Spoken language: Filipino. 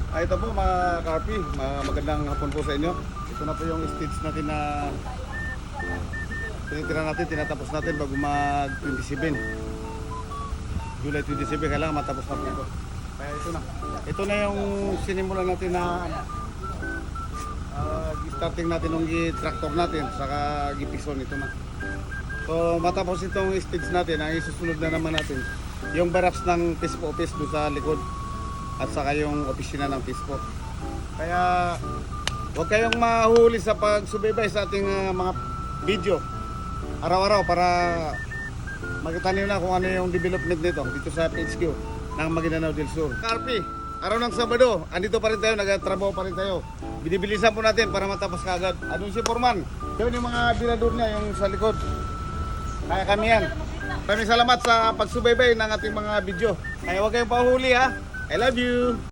Ito po mga Karpi, magandang hapon po sa inyo. Ito na po yung stage natin na tinitira natin, tinatapos natin bago mag 27. July 27, kailangan matapos na po ito. Kaya ito na. Ito na yung sinimulan natin na starting natin ng tractor natin, saka gipison ito na. So matapos itong stage natin, ang isusunod na naman natin yung barracks ng PISPO office doon sa likod at saka yung opisina ng PISPO. Kaya huwag kayong mahuli sa pagsubaybay sa ating mga video araw-araw para makita niyo na kung ano yung development nito dito sa PHQ ng Maguindanao del Sur. Karpi, araw ng Sabado, andito pa rin tayo, nagtatrabaho pa rin tayo. Binibilisan po natin para matapos kaagad. Andun si Foreman, yun yung mga birador niya, yung sa likod. Kaya kami yan. Maraming salamat sa pagsubaybay ng ating mga video. Kaya huwag kayong pahuli ha. I love you!